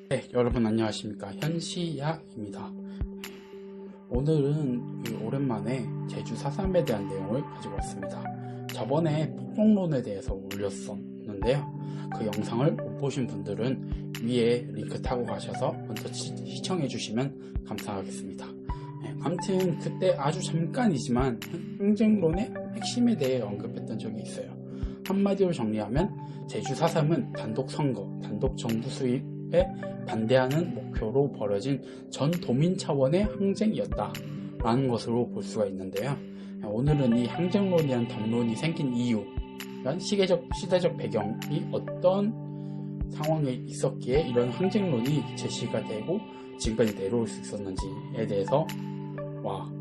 네, 여러분 안녕하십니까. 현시야입니다. 오늘은 오랜만에 제주 4.3에 대한 내용을 가지고 왔습니다. 저번에 폭동론에 대해서 올렸었는데요. 그 영상을 못 보신 분들은 위에 링크 타고 가셔서 먼저 시청해 주시면 감사하겠습니다. 아무튼 그때 아주 잠깐이지만 항쟁론의 핵심에 대해 언급했던 적이 있어요. 한마디로 정리하면 제주 4.3은 단독 선거, 단독 정부 수립에 반대하는 목표로 벌어진 전 도민 차원의 항쟁이었다 라는 것으로 볼 수가 있는데요. 오늘은 이 항쟁론이란 담론이 생긴 이유, 시대적 배경이 어떤 상황에 있었기에 이런 항쟁론이 제시가 되고 지금까지 내려올 수 있었는지에 대해서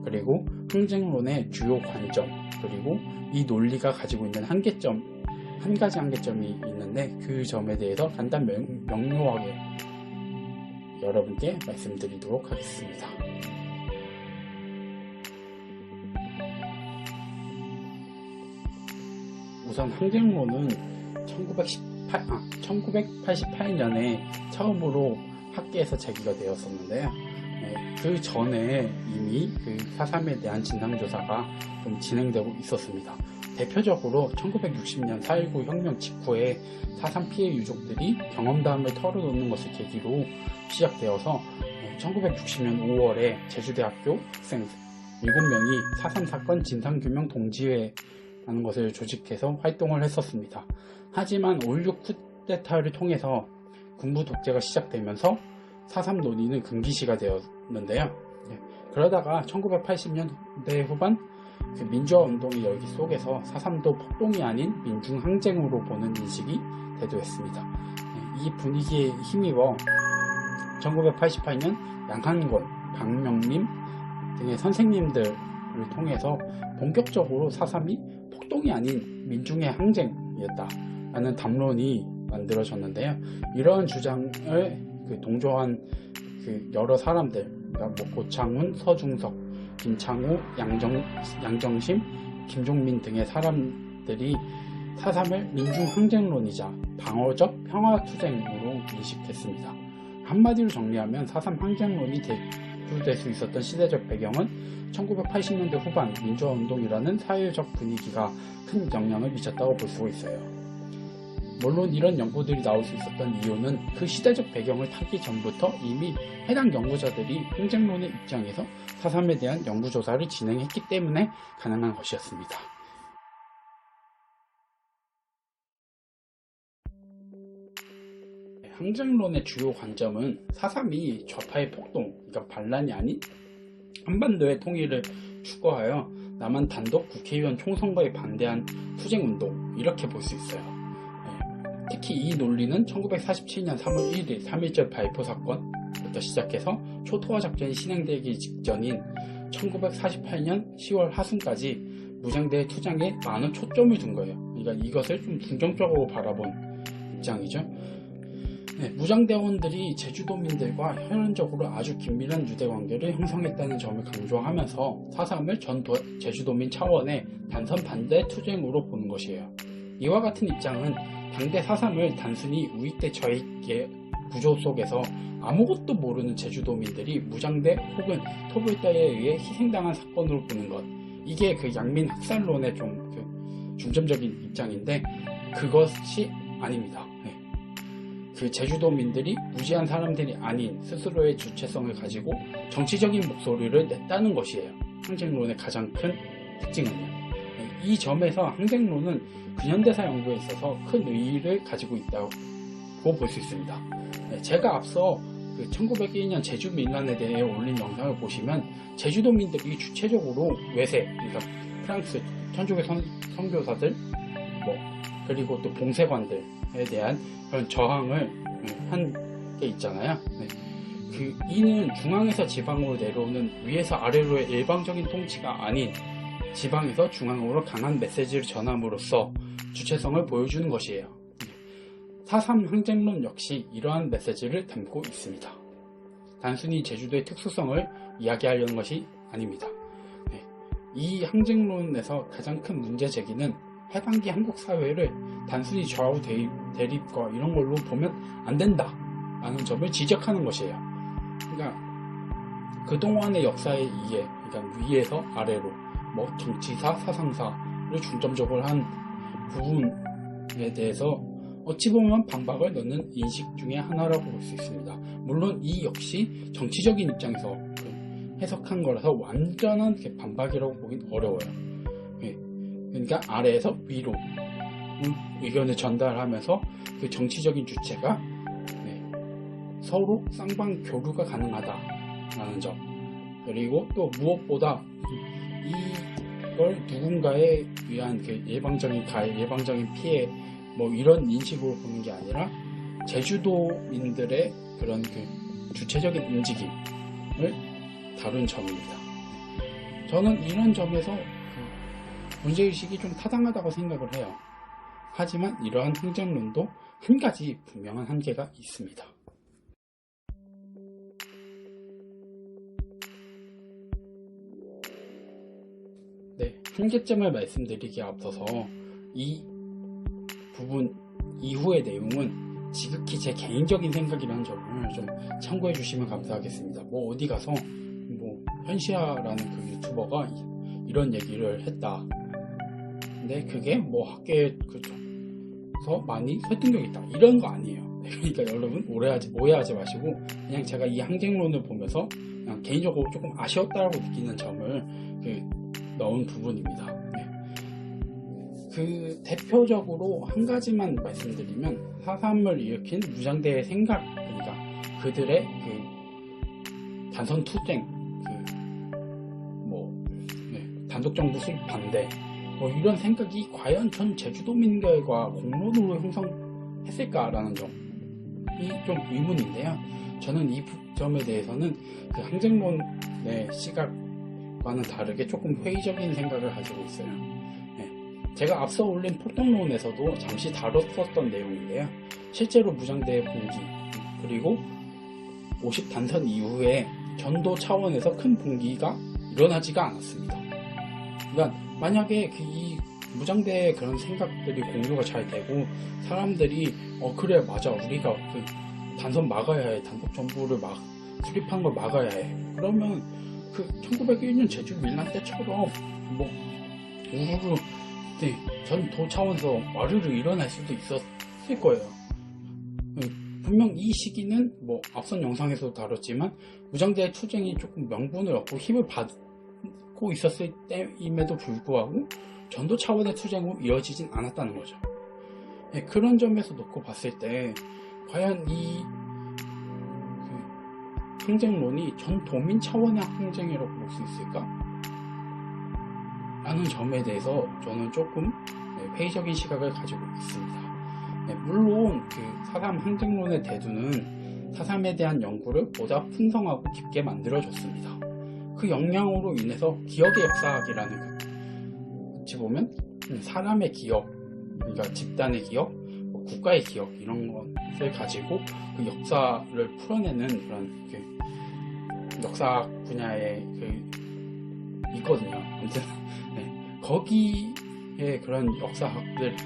그리고 항쟁론의 주요 관점, 그리고 이 논리가 가지고 있는 한 가지 한계점이 있는데 그 점에 대해서 간단 명료하게 여러분께 말씀드리도록 하겠습니다. 우선 항쟁론은 1988년에 처음으로 학계에서 제기가 되었었는데요. 그 전에 이미 그 4.3에 대한 진상조사가 좀 진행되고 있었습니다. 대표적으로 1960년 4.19 혁명 직후에 4.3 피해 유족들이 경험담을 털어놓는 것을 계기로 시작되어서 1960년 5월에 제주대학교 학생 7명이 4.3 사건 진상규명 동지회라는 것을 조직해서 활동을 했었습니다. 하지만 5.16 쿠데타를 통해서 군부 독재가 시작되면서 4.3 논의는 금기시가 되었는데요. 그러다가 1980년대 후반 그 민주화 운동의 열기 속에서 4.3도 폭동이 아닌 민중항쟁으로 보는 인식이 대두했습니다. 이 분위기에 힘입어 1988년 양한권, 박명림 등의 선생님들을 통해서 본격적으로 4.3이 폭동이 아닌 민중의 항쟁이었다라는 담론이 만들어졌는데요. 이러한 주장을 동조한 여러 사람들, 그러니까 고창훈, 서중석, 김창호, 양정심, 김종민 등의 사람들이 4.3을 민중항쟁론이자 방어적 평화투쟁으로 인식했습니다. 한마디로 정리하면 4.3 항쟁론이 대두될 수 있었던 시대적 배경은 1980년대 후반 민주화운동이라는 사회적 분위기가 큰 영향을 미쳤다고 볼 수 있어요. 물론 이런 연구들이 나올 수 있었던 이유는 그 시대적 배경을 타기 전부터 이미 해당 연구자들이 항쟁론의 입장에서 4.3에 대한 연구조사를 진행했기 때문에 가능한 것이었습니다. 항쟁론의 주요 관점은 4.3이 좌파의 폭동, 그러니까 반란이 아닌 한반도의 통일을 추구하여 남한 단독 국회의원 총선거에 반대한 투쟁운동, 이렇게 볼 수 있어요. 특히 이 논리는 1947년 3월 1일 3.1절 발포 사건부터 시작해서 초토화 작전이 진행되기 직전인 1948년 10월 하순까지 무장대 투쟁에 많은 초점을 둔 거예요. 그러니까 이것을 좀 긍정적으로 바라본 입장이죠. 무장대원들이 제주도민들과 혈연적으로 아주 긴밀한 유대관계를 형성했다는 점을 강조하면서 4.3을 전 제주도민 차원의 단선 반대 투쟁으로 보는 것이에요. 이와 같은 입장은 당대 4.3을 단순히 우익대 저익의 구조 속에서 아무것도 모르는 제주도민들이 무장대 혹은 토벌대에 의해 희생당한 사건으로 보는 것, 이게 그 양민 학살론의 좀 중점적인 입장인데 그것이 아닙니다. 그 제주도민들이 무지한 사람들이 아닌 스스로의 주체성을 가지고 정치적인 목소리를 냈다는 것이에요. 항쟁론의 가장 큰 특징은요. 이 점에서 항쟁론은 근현대사 연구에 있어서 큰 의의를 가지고 있다고 볼 수 있습니다. 제가 앞서 1901년 제주 민란에 대해 올린 영상을 보시면 제주도민들이 주체적으로 외세, 그러니까 프랑스 천주교 선교사들, 그리고 또 봉쇄관들에 대한 그런 저항을 한 게 있잖아요. 이는 중앙에서 지방으로 내려오는 위에서 아래로의 일방적인 통치가 아닌 지방에서 중앙으로 강한 메시지를 전함으로써 주체성을 보여주는 것이에요. 4.3 항쟁론 역시 이러한 메시지를 담고 있습니다. 단순히 제주도의 특수성을 이야기하려는 것이 아닙니다. 이 항쟁론에서 가장 큰 문제 제기는 해방기 한국 사회를 단순히 좌우 대립과 이런 걸로 보면 안 된다 라는 점을 지적하는 것이에요. 그러니까 그동안의 역사에 의해, 그러니까 위에서 아래로 뭐 정치사, 사상사를 중점적으로 한 부분에 대해서 어찌 보면 반박을 넣는 인식 중에 하나라고 볼 수 있습니다. 물론 이 역시 정치적인 입장에서 해석한 거라서 완전한 반박이라고 보긴 어려워요. 그러니까 아래에서 위로 의견을 전달하면서 그 정치적인 주체가 서로 쌍방 교류가 가능하다라는 점, 그리고 또 무엇보다 이걸 누군가에 의한 그 일방적인 가해, 일방적인 피해 뭐 이런 인식으로 보는 게 아니라 제주도민들의 그런 그 주체적인 움직임을 다룬 점입니다. 저는 이런 점에서 문제의식이 좀 타당하다고 생각을 해요. 하지만 이러한 항쟁론도 한 가지 분명한 한계가 있습니다. 네, 한계점을 말씀드리기에 앞서서 이 부분 이후의 내용은 지극히 제 개인적인 생각이라는 점을 좀 참고해 주시면 감사하겠습니다. 뭐 어디 가서 뭐 현시아라는 그 유튜버가 이런 얘기를 했다. 근데 그게 뭐 학계에 그서 많이 설득력 있다. 이런 거 아니에요. 그러니까 여러분 오해하지 마시고 그냥 제가 이 항쟁론을 보면서 그냥 개인적으로 조금 아쉬웠다고 느끼는 점을 넣은 부분입니다. 그 대표적으로 한 가지만 말씀드리면 4.3을 일으킨 무장대의 생각, 그러니까 그들의 그 단선 투쟁, 단독정부 수립 반대, 뭐 이런 생각이 과연 전 제주도민들과 공론으로 형성했을까라는 점이 좀 의문인데요. 저는 이 점에 대해서는 그 항쟁론의 시각과는 다르게 조금 회의적인 생각을 가지고 있어요. 제가 앞서 올린 폭동론에서도 잠시 다뤘었던 내용인데요. 실제로 무장대의 봉기, 그리고 50 단선 이후에 전도 차원에서 큰 봉기가 일어나지가 않았습니다. 그러니까 만약에 이 무장대의 그런 생각들이 공유가 잘 되고 사람들이 그래 맞아 우리가 그 단선 막아야 해, 단독 정부를 수립한 걸 막아야 해, 그러면 그 1901년 제주 밀란 때처럼 뭐 우르르 전도 차원에서 와르르 일어날 수도 있었을 거예요. 분명 이 시기는 뭐 앞선 영상에서도 다뤘지만 무장대의 투쟁이 조금 명분을 얻고 힘을 받고 있었을 때임에도 불구하고 전도 차원의 투쟁으로 이어지진 않았다는 거죠. 그런 점에서 놓고 봤을 때 과연 이 항쟁론이 전 도민 차원의 항쟁이라고 볼 수 있을까? 라는 점에 대해서 저는 조금 회의적인 시각을 가지고 있습니다. 물론 그 4.3 항쟁론의 대두는 4.3에 대한 연구를 보다 풍성하고 깊게 만들어줬습니다. 그 영향으로 인해서 기억의 역사학이라는 어찌 보면 사람의 기억, 그러니까 집단의 기억, 국가의 기억 이런 것을 가지고 그 역사를 풀어내는 그런 역사학 분야의 있거든요. 아무튼 거기에 그런 역사학들의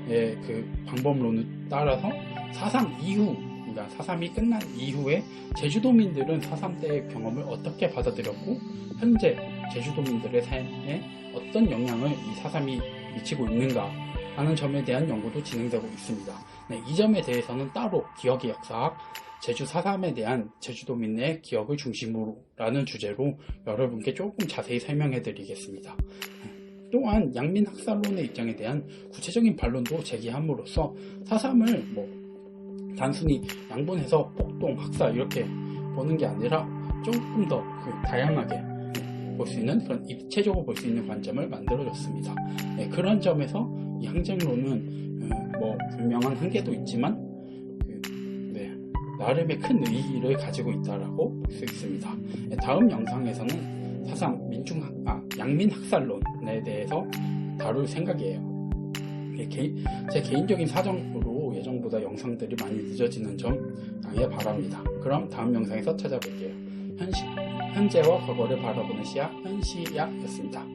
그 방법론을 따라서 4.3 이후, 그러니까 4.3이 끝난 이후에 제주도민들은 4.3 때의 경험을 어떻게 받아들였고 현재 제주도민들의 삶에 어떤 영향을 이 4.3이 미치고 있는가 하는 점에 대한 연구도 진행되고 있습니다. 이 점에 대해서는 따로 기억의 역사학, 제주 4.3에 대한 제주도민의 기억을 중심으로 라는 주제로 여러분께 조금 자세히 설명해 드리겠습니다. 또한 양민 학살론의 입장에 대한 구체적인 반론도 제기함으로써 4.3을 뭐 단순히 양분해서 폭동, 학살 이렇게 보는 게 아니라 조금 더 다양하게 볼 수 있는 그런 입체적으로 볼 수 있는 관점을 만들어줬습니다. 그런 점에서 이 항쟁론은 뭐 분명한 한계도 있지만 나름의 큰 의의를 가지고 있다라고 볼 수 있습니다. 다음 영상에서는 4.3 양민 학살론에 대해서 다룰 생각이에요. 제 개인적인 사정으로 예정보다 영상들이 많이 늦어지는 점 양해 바랍니다. 그럼 다음 영상에서 찾아뵐게요. 현재와 과거를 바라보는 시야 현시야였습니다.